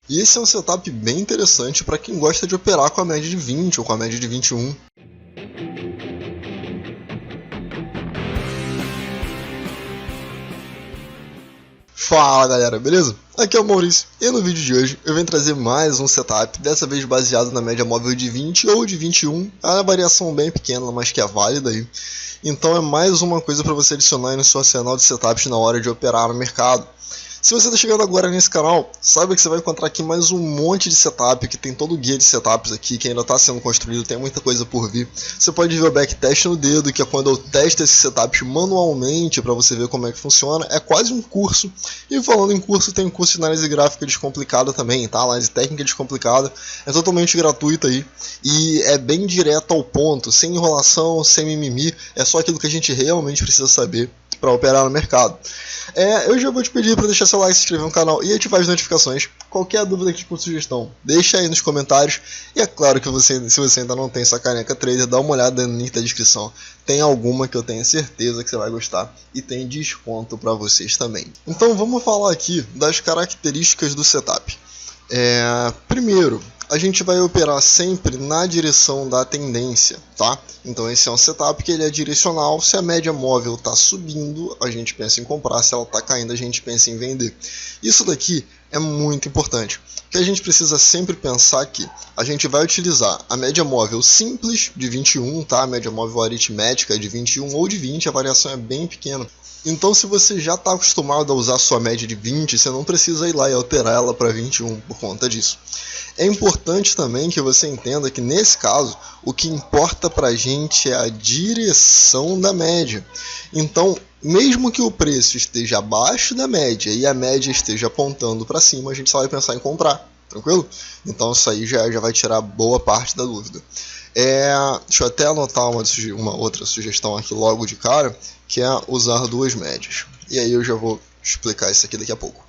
E esse é um setup bem interessante para quem gosta de operar com a média de 20 ou com a média de 21. Fala galera, beleza? Aqui é o Maurício e no vídeo de hoje eu venho trazer mais um setup, dessa vez baseado na média móvel de 20 ou de 21, é uma variação bem pequena, mas que é válida aí. Então é mais uma coisa para você adicionar aí no seu arsenal de setups na hora de operar no mercado. Se você está chegando agora nesse canal, saiba que você vai encontrar aqui mais um monte de setup, que tem todo o guia de setups aqui, que ainda está sendo construído, tem muita coisa por vir. Você pode ver o backtest no dedo, que é quando eu testo esses setups manualmente para você ver como é que funciona. É quase um curso. E falando em curso, tem um curso de análise gráfica descomplicada também, tá? Análise técnica descomplicada. É totalmente gratuito aí. E é bem direto ao ponto, sem enrolação, sem mimimi. É só aquilo que a gente realmente precisa saber para operar no mercado. Eu já vou te pedir para deixar seu like, se inscrever no canal e ativar as notificações. Qualquer dúvida aqui por sugestão, deixa aí nos comentários. E é claro que se você ainda não tem essa caneca trader, dá uma olhada no link da descrição. Tem alguma que eu tenho certeza que você vai gostar e tem desconto para vocês também. Então vamos falar aqui das características do setup. Primeiro, a gente vai operar sempre na direção da tendência, tá? Então esse é um setup que ele é direcional. Se a média móvel está subindo, a gente pensa em comprar. Se ela está caindo, a gente pensa em vender. Isso daqui é muito importante, porque a gente precisa sempre pensar que a gente vai utilizar a média móvel simples de 21, tá? A média móvel aritmética de 21 ou de 20, a variação é bem pequena. Então se você já está acostumado a usar a sua média de 20, você não precisa ir lá e alterar ela para 21 por conta disso. É importante também que você entenda que nesse caso, o que importa para a gente é a direção da média. Então, mesmo que o preço esteja abaixo da média e a média esteja apontando para cima, a gente só vai pensar em comprar, tranquilo? Então isso aí já vai tirar boa parte da dúvida. Deixa eu até anotar uma outra sugestão aqui logo de cara, que é usar duas médias. E aí eu já vou explicar isso aqui daqui a pouco.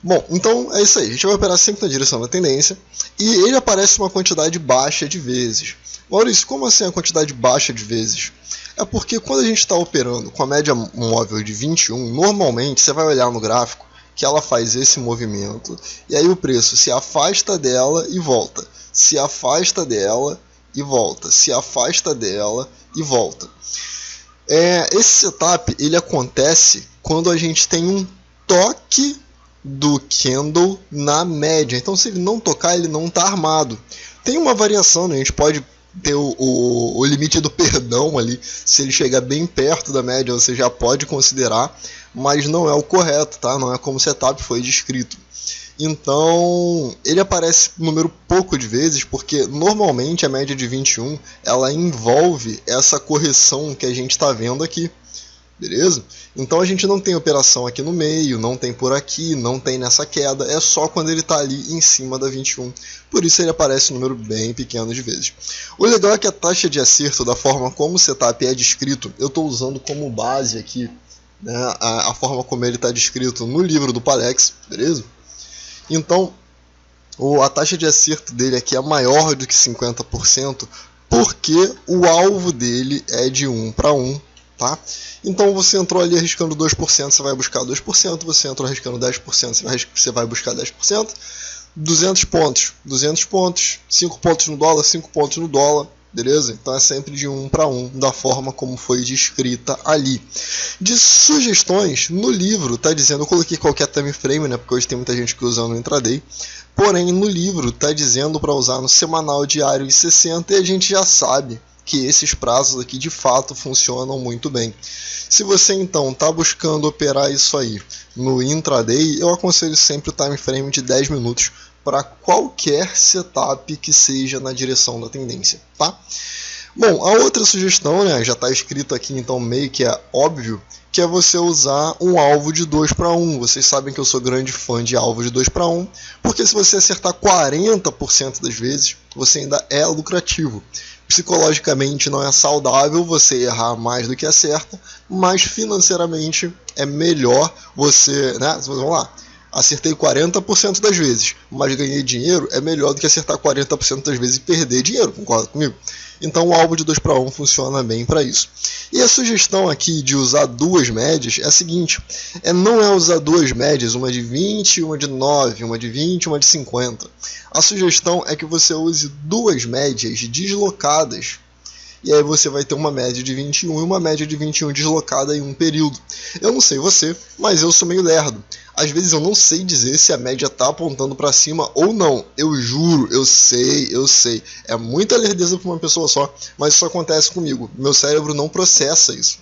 Bom, então é isso aí, a gente vai operar sempre na direção da tendência e ele aparece uma quantidade baixa de vezes. Maurício, como assim a quantidade baixa de vezes? É porque quando a gente está operando com a média móvel de 21, normalmente você vai olhar no gráfico que ela faz esse movimento e aí o preço se afasta dela e volta, se afasta dela e volta, se afasta dela e volta. Esse setup ele acontece quando a gente tem um toque do candle na média. Então se ele não tocar, ele não está armado. Tem uma variação, né? A gente pode ter o limite do perdão ali. Se ele chegar bem perto da média, você já pode considerar, mas não é o correto, tá? Não é como o setup foi descrito. Então ele aparece um número pouco de vezes, porque normalmente a média de 21 ela envolve essa correção que a gente está vendo aqui. Beleza? Então a gente não tem operação aqui no meio, não tem por aqui, não tem nessa queda, é só quando ele está ali em cima da 21. Por isso ele aparece um número bem pequeno de vezes. O legal é que a taxa de acerto, da forma como o setup é descrito, eu estou usando como base aqui, né, a forma como ele está descrito no livro do Palex, beleza? Então a taxa de acerto dele aqui é maior do que 50%, porque o alvo dele é de 1 para 1. Tá? Então você entrou ali arriscando 2%, você vai buscar 2%, você entrou arriscando 10%, você vai buscar 10%, 200 pontos, 5 pontos no dólar, 5 pontos no dólar, beleza? Então é sempre de 1 para 1, da forma como foi descrita ali. De sugestões, no livro está dizendo, eu coloquei qualquer time frame, né, porque hoje tem muita gente que usa no intraday, porém no livro está dizendo para usar no semanal, diário e 60, e a gente já sabe que esses prazos aqui de fato funcionam muito bem. Se você então está buscando operar isso aí no intraday, eu aconselho sempre o time frame de 10 minutos para qualquer setup que seja na direção da tendência, tá? Bom, a outra sugestão, né, já está escrito aqui, então meio que é óbvio, que é você usar um alvo de 2 para 1. Vocês sabem que eu sou grande fã de alvo de 2 para 1, porque se você acertar 40% das vezes, você ainda é lucrativo. Psicologicamente não é saudável você errar mais do que acerta, mas financeiramente é melhor você, né? Vamos lá, Acertei 40% das vezes, mas ganhei dinheiro é melhor do que acertar 40% das vezes e perder dinheiro, concorda comigo? Então o alvo de 2 para 1 funciona bem para isso. E a sugestão aqui de usar duas médias é a seguinte, não é usar duas médias, uma de 20, uma de 9, uma de 20, uma de 50. A sugestão é que você use duas médias deslocadas, e aí você vai ter uma média de 21 e uma média de 21 deslocada em um período. Eu não sei você, mas eu sou meio lerdo. Às vezes eu não sei dizer se a média está apontando para cima ou não. Eu juro, eu sei. É muita lerdeza para uma pessoa só, mas isso acontece comigo. Meu cérebro não processa isso.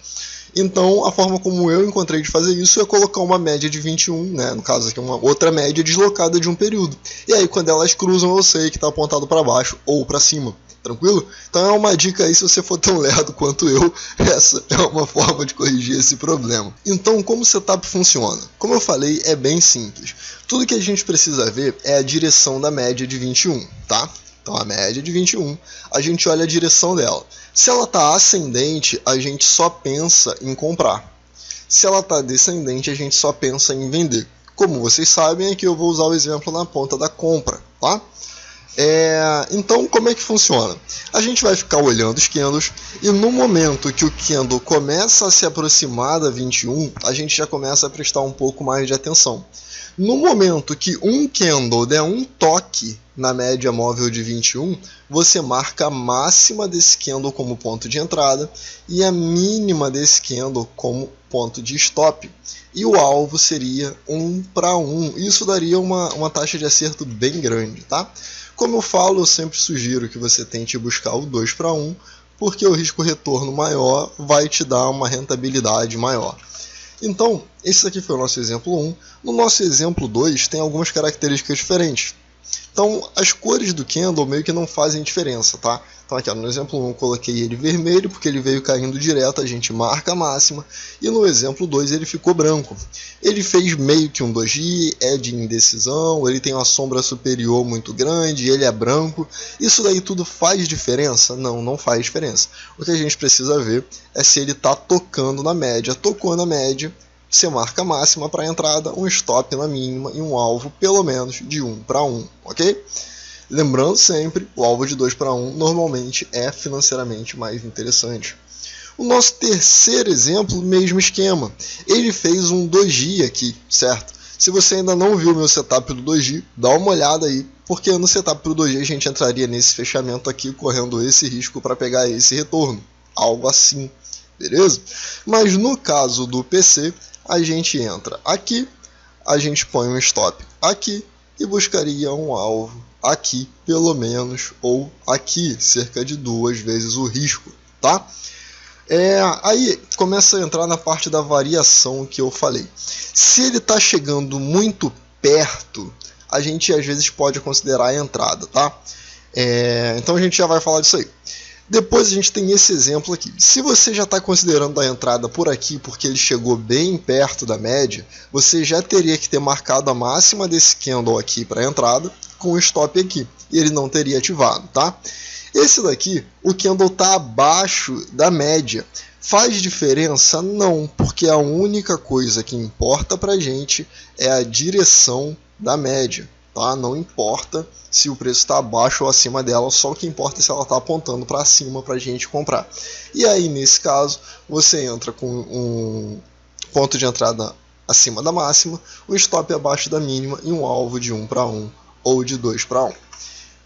Então, a forma como eu encontrei de fazer isso é colocar uma média de 21, né? No caso aqui, uma outra média deslocada de um período. E aí, quando elas cruzam, eu sei que está apontado para baixo ou para cima. Tranquilo? Então é uma dica aí, se você for tão lerdo quanto eu, essa é uma forma de corrigir esse problema. Então, como o setup funciona? Como eu falei, é bem simples. Tudo que a gente precisa ver é a direção da média de 21, tá? Então a média de 21, a gente olha a direção dela. Se ela está ascendente, a gente só pensa em comprar. Se ela está descendente, a gente só pensa em vender. Como vocês sabem, aqui eu vou usar o exemplo na ponta da compra, tá? Então, como é que funciona? A gente vai ficar olhando os candles e no momento que o candle começa a se aproximar da 21, a gente já começa a prestar um pouco mais de atenção. No momento que um candle der um toque na média móvel de 21, você marca a máxima desse candle como ponto de entrada e a mínima desse candle como ponto de stop. E o alvo seria 1 para 1. Isso daria uma taxa de acerto bem grande, tá? Como eu falo, eu sempre sugiro que você tente buscar o 2 para 1, porque o risco-retorno maior vai te dar uma rentabilidade maior. Então, esse aqui foi o nosso exemplo 1. No nosso exemplo 2, tem algumas características diferentes. Então, as cores do candle meio que não fazem diferença, tá? Então, aqui ó, no exemplo 1 eu coloquei ele vermelho, porque ele veio caindo direto, a gente marca a máxima. E no exemplo 2 ele ficou branco. Ele fez meio que um doji, é de indecisão, ele tem uma sombra superior muito grande, ele é branco. Isso daí tudo faz diferença? Não, não faz diferença. O que a gente precisa ver é se ele está tocando na média. Tocou na média, você marca a máxima para a entrada, um stop na mínima e um alvo pelo menos de 1 para 1, ok? Lembrando sempre, o alvo de 2 para 1 normalmente é financeiramente mais interessante. O nosso terceiro exemplo, mesmo esquema. Ele fez um doji aqui, certo? Se você ainda não viu o meu setup do doji, dá uma olhada aí, porque no setup do doji a gente entraria nesse fechamento aqui, correndo esse risco para pegar esse retorno. Algo assim, beleza? Mas no caso do PC, a gente entra aqui, a gente põe um stop aqui e buscaria um alvo aqui, pelo menos, ou aqui, cerca de 2 vezes o risco, tá? Aí começa a entrar na parte da variação que eu falei. Se ele está chegando muito perto, a gente às vezes pode considerar a entrada, tá? Então a gente já vai falar disso aí. Depois a gente tem esse exemplo aqui. Se você já está considerando a entrada por aqui, porque ele chegou bem perto da média, você já teria que ter marcado a máxima desse candle aqui para a entrada, com o stop aqui, e ele não teria ativado, tá? Esse daqui, o candle está abaixo da média. Faz diferença? Não, porque a única coisa que importa para a gente é a direção da média, tá? Não importa se o preço está abaixo ou acima dela, só o que importa é se ela está apontando para cima para a gente comprar. E aí, nesse caso, você entra com um ponto de entrada acima da máxima, um stop abaixo da mínima e um alvo de 1 para 1 ou de 2 para 1.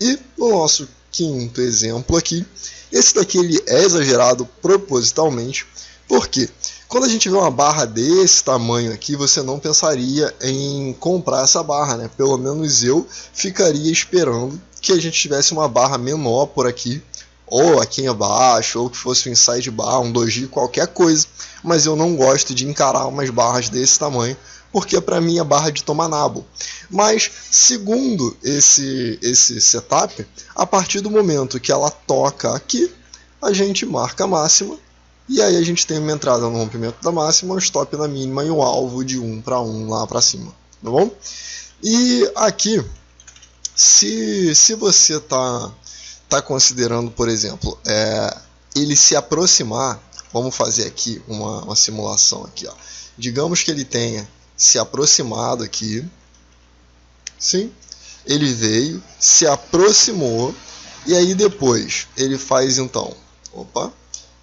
E no nosso quinto exemplo aqui, esse daqui ele é exagerado propositalmente, porque quando a gente vê uma barra desse tamanho aqui, você não pensaria em comprar essa barra, né? Pelo menos eu ficaria esperando que a gente tivesse uma barra menor por aqui, ou aqui abaixo, ou que fosse um inside bar, um doji, qualquer coisa. Mas eu não gosto de encarar umas barras desse tamanho, porque para mim é barra de tomar nabo. Mas, segundo esse setup, a partir do momento que ela toca aqui, a gente marca a máxima, e aí a gente tem uma entrada no rompimento da máxima, um stop na mínima e um alvo de 1 para 1 lá para cima, tá bom? E aqui, se você tá considerando, por exemplo, ele se aproximar, vamos fazer aqui uma simulação aqui, ó. Digamos que ele tenha se aproximado aqui, Sim, ele veio, se aproximou, e aí depois ele faz então,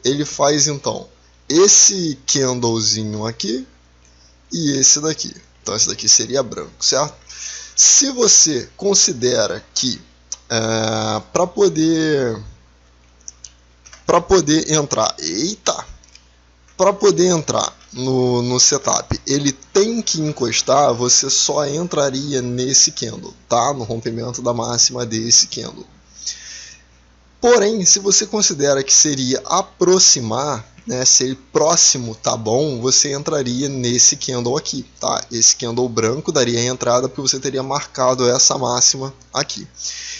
ele faz então esse candlezinho aqui e esse daqui. Então esse daqui seria branco, certo? Se você considera que para poder entrar, para poder entrar no setup, ele tem que encostar, você só entraria nesse candle, tá? No rompimento da máxima desse candle. Porém, se você considera que seria aproximar, né, se ele próximo tá bom, você entraria nesse candle aqui, tá? Esse candle branco daria a entrada porque você teria marcado essa máxima aqui.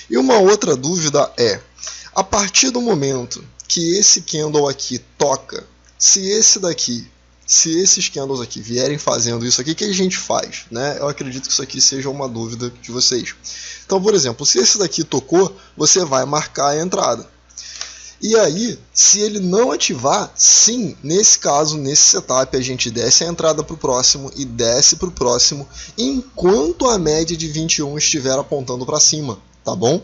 E uma outra dúvida é, a partir do momento que esse candle aqui toca, se esses candles aqui vierem fazendo isso aqui, o que a gente faz, né? Eu acredito que isso aqui seja uma dúvida de vocês. Então, por exemplo, se esse daqui tocou, você vai marcar a entrada. E aí, se ele não ativar, sim, nesse caso, nesse setup, a gente desce a entrada para o próximo e desce para o próximo, enquanto a média de 21 estiver apontando para cima, tá bom?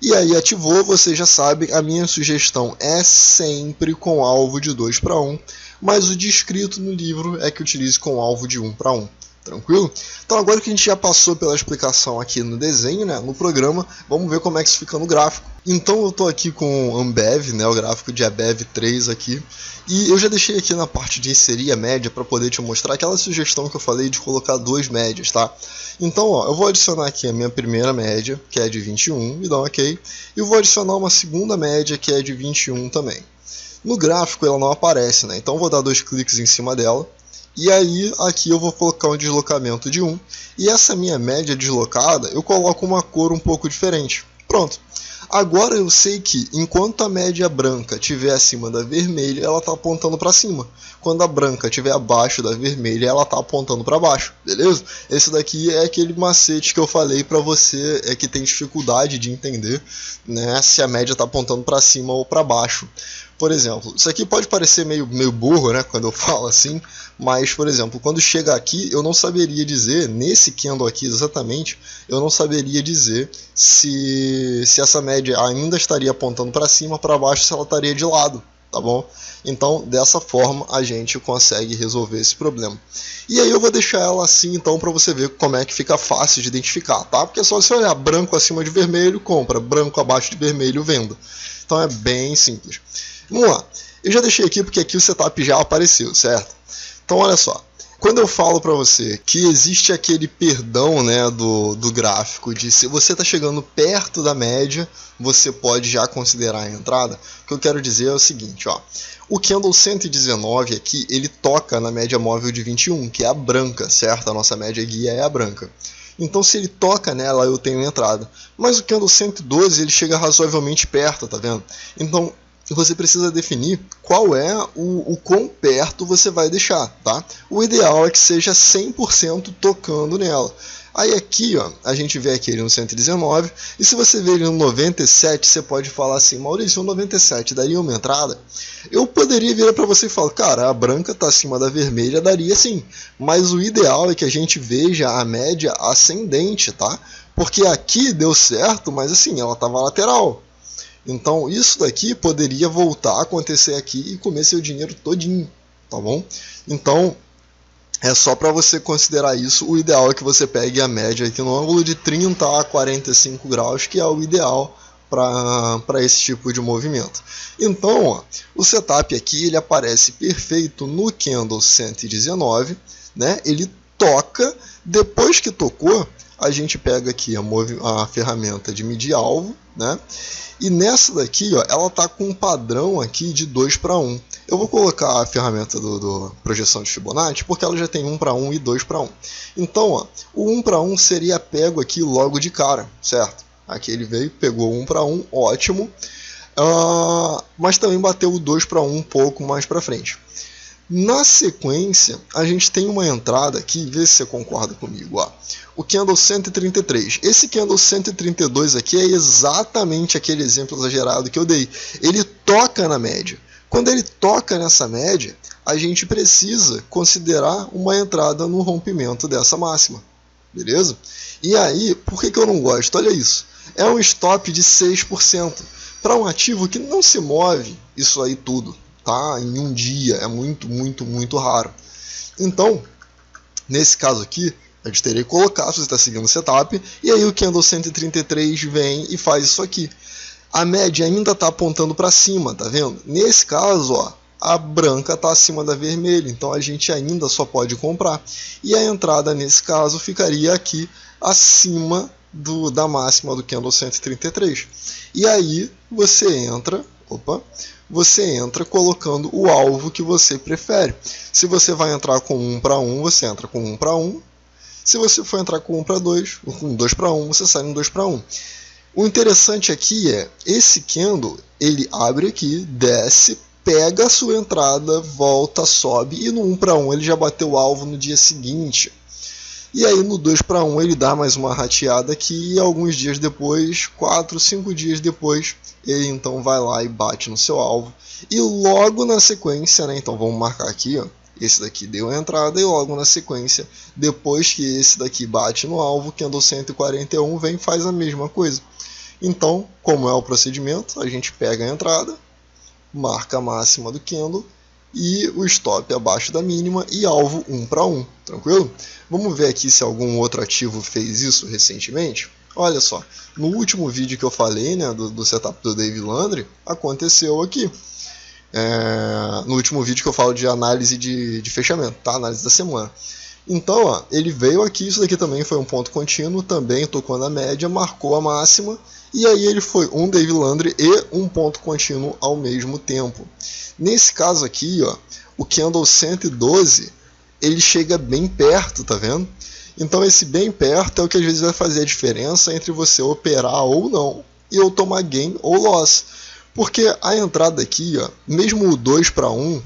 E aí ativou, você já sabe, a minha sugestão é sempre com alvo de 2 para 1, mas o descrito no livro é que utilize com alvo de 1 para 1. Tranquilo? Então agora que a gente já passou pela explicação aqui no desenho, né, no programa, vamos ver como é que isso fica no gráfico. Então eu estou aqui com Ambev, né, o gráfico de Ambev 3 aqui, e eu já deixei aqui na parte de inserir a média para poder te mostrar aquela sugestão que eu falei de colocar 2 médias, tá? Então ó, eu vou adicionar aqui a minha primeira média, que é de 21, e dar um OK, e eu vou adicionar uma segunda média, que é de 21 também. No gráfico ela não aparece, né, então eu vou dar 2 cliques em cima dela. E aí aqui eu vou colocar um deslocamento de 1, e essa minha média deslocada eu coloco uma cor um pouco diferente. Pronto. Agora eu sei que enquanto a média branca estiver acima da vermelha, ela está apontando para cima. Quando a branca estiver abaixo da vermelha, ela está apontando para baixo, beleza? Esse daqui é aquele macete que eu falei para você que tem dificuldade de entender, né, se a média está apontando para cima ou para baixo. Por exemplo, isso aqui pode parecer meio burro, né, quando eu falo assim, mas, por exemplo, quando chega aqui, eu não saberia dizer, nesse candle aqui exatamente, eu não saberia dizer se essa média ainda estaria apontando para cima, para baixo, se ela estaria de lado, tá bom? Então, dessa forma, a gente consegue resolver esse problema. E aí eu vou deixar ela assim, então, para você ver como é que fica fácil de identificar, tá? Porque é só você olhar branco acima de vermelho, compra, branco abaixo de vermelho, venda. Então é bem simples. Vamos lá, eu já deixei aqui porque aqui o setup já apareceu, certo? Então olha só, quando eu falo para você que existe aquele perdão, né, do gráfico, de se você está chegando perto da média, você pode já considerar a entrada, o que eu quero dizer é o seguinte, ó, o candle 119 aqui, ele toca na média móvel de 21, que é a branca, certo? A nossa média guia é a branca. Então se ele toca nela, eu tenho entrada. Mas o candle 112, ele chega razoavelmente perto, tá vendo? Então você precisa definir qual é o quão perto você vai deixar, tá? O ideal é que seja 100% tocando nela. Aí aqui, ó, a gente vê aqui ele no 119, e se você vê ele no 97, você pode falar assim, Maurício, o 97 daria uma entrada? Eu poderia virar para você e falar, cara, a branca está acima da vermelha, daria sim, mas o ideal é que a gente veja a média ascendente, tá? Porque aqui deu certo, mas assim, ela estava lateral. Então isso daqui poderia voltar a acontecer aqui e comer seu dinheiro todinho, tá bom? Então é só para você considerar isso. O ideal é que você pegue a média aqui no ângulo de 30 a 45 graus, que é o ideal para esse tipo de movimento. Então, ó, o setup aqui ele aparece perfeito no candle 119, né? Ele toca, depois que tocou, a gente pega aqui a ferramenta de medir alvo, né? E nessa daqui, ó, ela está com um padrão aqui de 2 para 1. Eu vou colocar a ferramenta do projeção de Fibonacci, porque ela já tem 1 para 1 e 2 para 1. Então, ó, o 1 para 1 seria pego aqui logo de cara, certo? Aqui ele veio, pegou 1 para 1, ótimo. Mas também bateu o 2 para 1 um pouco mais para frente. Na sequência, a gente tem uma entrada aqui, vê se você concorda comigo, ó. O candle 133. Esse candle 132 aqui é exatamente aquele exemplo exagerado que eu dei. Ele toca na média. Quando ele toca nessa média, a gente precisa considerar uma entrada no rompimento dessa máxima. beleza? E aí, por que eu não gosto? Olha isso, é um stop de 6%. Para um ativo que não se move isso aí tudo, tá? Em um dia, é muito, muito, muito raro. Então, nesse caso aqui, a gente teria que colocar, se você está seguindo o setup, e aí o candle 133 vem e faz isso aqui. A média ainda está apontando para cima, tá vendo? Nesse caso, ó, a branca está acima da vermelha, então a gente ainda só pode comprar. E a entrada nesse caso ficaria aqui acima da máxima do candle 133. E aí você entra, colocando o alvo que você prefere. Se você vai entrar com 1 para 1, você entra com 1 para 1. Se você for entrar com 1 para 2, ou com 2 para 1, você sai no 2 para 1. O interessante aqui é, esse candle, ele abre aqui, desce, pega a sua entrada, volta, sobe, e no 1 para 1 ele já bateu o alvo no dia seguinte. E aí no 2 para 1 ele dá mais uma rateada aqui, e alguns dias depois, 4, 5 dias depois, ele então vai lá e bate no seu alvo. E logo na sequência, né, então vamos marcar aqui, ó, esse daqui deu a entrada, e logo na sequência, depois que esse daqui bate no alvo, o candle 141 vem e faz a mesma coisa. Então, como é o procedimento, a gente pega a entrada, marca a máxima do candle e o stop abaixo da mínima e alvo 1 para 1, tranquilo? Vamos ver aqui se algum outro ativo fez isso recentemente. Olha só, no último vídeo que eu falei, né, do setup do David Landry, aconteceu aqui. No último vídeo que eu falo de análise de fechamento, tá? Análise da semana. Então, ó, ele veio aqui, isso daqui também foi um ponto contínuo, também tocou na média, marcou a máxima, e aí ele foi um David Landry e um ponto contínuo ao mesmo tempo. Nesse caso aqui, ó, o candle 112, ele chega bem perto, tá vendo? Então esse bem perto é o que às vezes vai fazer a diferença entre você operar ou não, e eu tomar gain ou loss. Porque a entrada aqui, ó, mesmo o 2 para 1,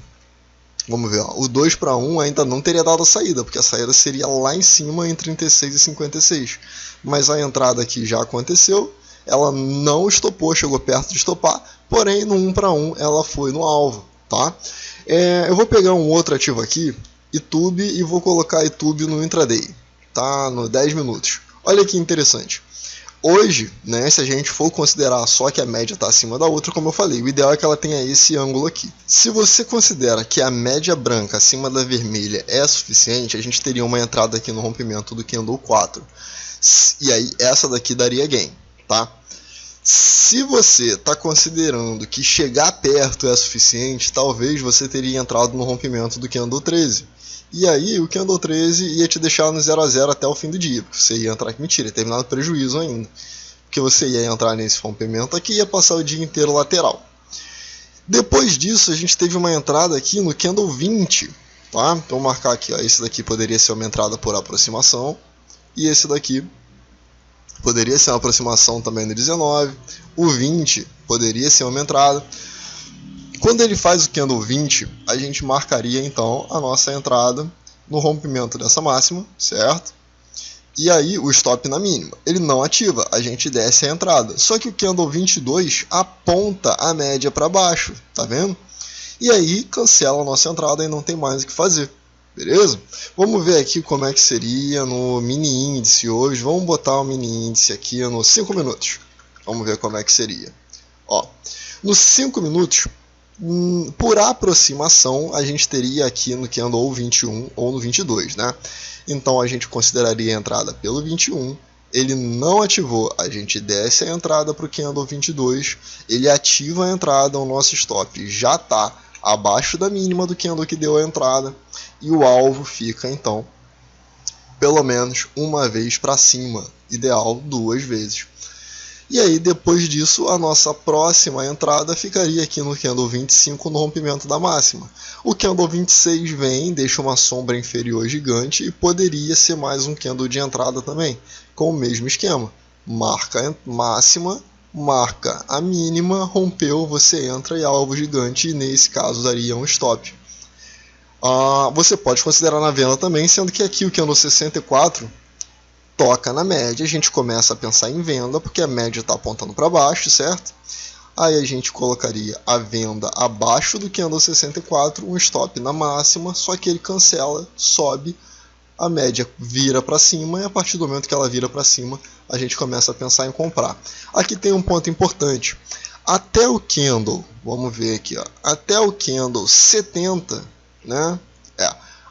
vamos ver, ó, o 2 para 1 ainda não teria dado a saída, porque a saída seria lá em cima em 36 e 56. Mas a entrada aqui já aconteceu, ela não estopou, chegou perto de estopar, porém no 1 para 1 ela foi no alvo, tá? Eu vou pegar um outro ativo aqui, YouTube, e vou colocar YouTube no intraday, tá? No 10 minutos. Olha que interessante. Hoje, né, se a gente for considerar só que a média está acima da outra, como eu falei, o ideal é que ela tenha esse ângulo aqui. Se você considera que a média branca acima da vermelha é suficiente, a gente teria uma entrada aqui no rompimento do candle 4. E aí essa daqui daria gain, tá? Se você está considerando que chegar perto é suficiente, talvez você teria entrado no rompimento do candle 13. E aí o candle 13 ia te deixar no 0 a 0 até o fim do dia, porque você ia entrar aqui, mentira, ia terminar no prejuízo ainda, porque você ia entrar nesse rompimento aqui e ia passar o dia inteiro lateral. Depois disso a gente teve uma entrada aqui no candle 20, tá? Então vou marcar aqui, ó, esse daqui poderia ser uma entrada por aproximação, e esse daqui poderia ser uma aproximação também no 19, o 20 poderia ser uma entrada. Quando ele faz o candle 20, a gente marcaria então a nossa entrada no rompimento dessa máxima, certo? E aí o stop na mínima. Ele não ativa, a gente desce a entrada. Só que o candle 22 aponta a média para baixo, tá vendo? E aí cancela a nossa entrada e não tem mais o que fazer, beleza? Vamos ver aqui como é que seria no mini índice hoje. Vamos botar o mini índice aqui nos 5 minutos. Vamos ver como é que seria. Ó, nos 5 minutos... por aproximação, a gente teria aqui no candle ou 21 ou no 22, né? Então a gente consideraria a entrada pelo 21, ele não ativou, a gente desce a entrada para o candle 22, ele ativa a entrada, o nosso stop já está abaixo da mínima do candle que deu a entrada, e o alvo fica então pelo menos uma vez para cima, ideal 2 vezes. E aí, depois disso, a nossa próxima entrada ficaria aqui no candle 25 no rompimento da máxima. O candle 26 vem, deixa uma sombra inferior gigante e poderia ser mais um candle de entrada também, com o mesmo esquema. Marca a máxima, marca a mínima, rompeu, você entra e alvo gigante, e nesse caso daria um stop. Você pode considerar na venda também, sendo que aqui o candle 64... toca na média, a gente começa a pensar em venda, porque a média está apontando para baixo, certo? Aí a gente colocaria a venda abaixo do candle 64, um stop na máxima, só que ele cancela, sobe a média vira para cima, e a partir do momento que ela vira para cima, a gente começa a pensar em comprar. Aqui tem um ponto importante. Até o candle, vamos ver aqui, ó, até o candle 70, né?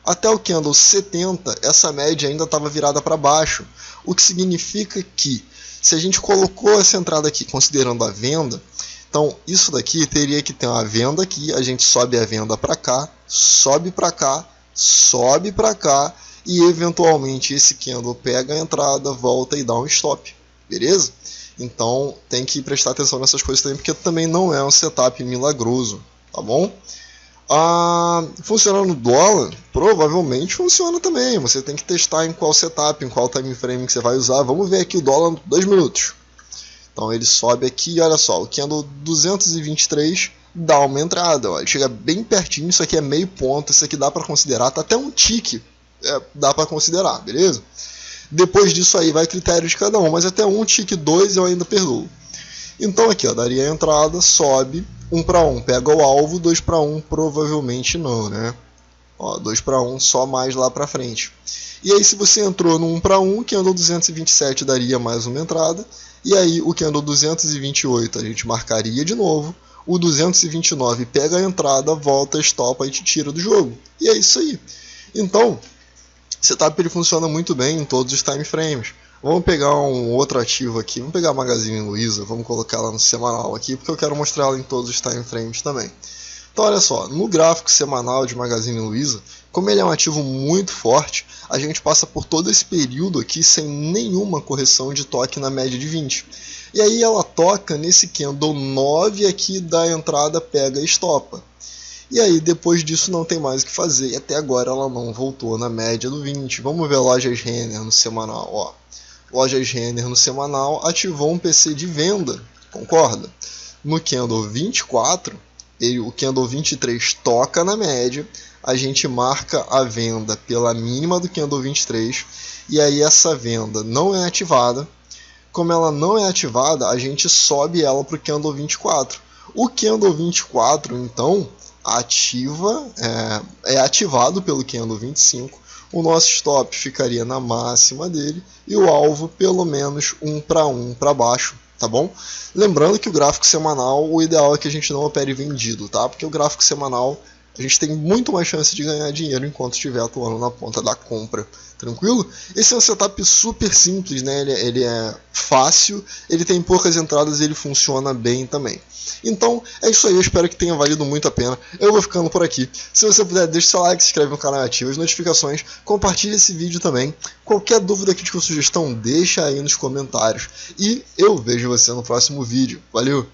Até o candle 70, essa média ainda estava virada para baixo, o que significa que, se a gente colocou essa entrada aqui considerando a venda, então isso daqui teria que ter uma venda aqui, a gente sobe a venda para cá, sobe para cá, sobe para cá, e eventualmente esse candle pega a entrada, volta e dá um stop, beleza? Então tem que prestar atenção nessas coisas também, porque também não é um setup milagroso, tá bom? Funciona no dólar? Provavelmente funciona também, você tem que testar em qual setup, em qual time frame que você vai usar. Vamos ver aqui o dólar 2 minutos. Então ele sobe aqui, olha só, o candle 223 dá uma entrada, ó, ele chega bem pertinho, isso aqui é meio ponto, isso aqui dá para considerar, tá até um tique. Dá para considerar, beleza? Depois disso aí vai critério de cada um, mas até 1 tique 2 eu ainda perdoo. Então aqui, ó, daria a entrada, sobe, 1 para 1 pega o alvo, 2 para 1 provavelmente não, né? Ó, 2 para 1 só mais lá para frente. E aí se você entrou no 1 para 1, o candle 227 daria mais uma entrada, e aí o candle 228 a gente marcaria de novo, o 229 pega a entrada, volta, estopa e te tira do jogo. E é isso aí. Então, o setup ele funciona muito bem em todos os time frames. Vamos pegar um outro ativo aqui, vamos pegar a Magazine Luiza, vamos colocar ela no semanal aqui, porque eu quero mostrar ela em todos os time frames também. Então olha só, no gráfico semanal de Magazine Luiza, como ele é um ativo muito forte, a gente passa por todo esse período aqui sem nenhuma correção de toque na média de 20. E aí ela toca nesse candle 9 aqui da entrada, pega e estopa. E aí depois disso não tem mais o que fazer, e até agora ela não voltou na média do 20. Vamos ver lojas Renner no semanal, ó. Lojas Renner no semanal ativou um PC de venda, concorda? No candle 24, o candle 23 toca na média, a gente marca a venda pela mínima do candle 23, e aí essa venda não é ativada. Como ela não é ativada, a gente sobe ela para o candle 24. O candle 24, então, é ativado pelo candle 25, o nosso stop ficaria na máxima dele e o alvo pelo menos 1 para baixo, tá bom? Lembrando que o gráfico semanal, o ideal é que a gente não opere vendido, tá? Porque o gráfico semanal a gente tem muito mais chance de ganhar dinheiro enquanto estiver atuando na ponta da compra, tranquilo? Esse é um setup super simples, né? Ele é fácil, ele tem poucas entradas e ele funciona bem também. Então é isso aí, eu espero que tenha valido muito a pena. Eu vou ficando por aqui. Se você puder, deixa seu like, se inscreve no canal e ativa as notificações. Compartilha esse vídeo também. Qualquer dúvida, crítica ou sugestão, deixa aí nos comentários. E eu vejo você no próximo vídeo. Valeu!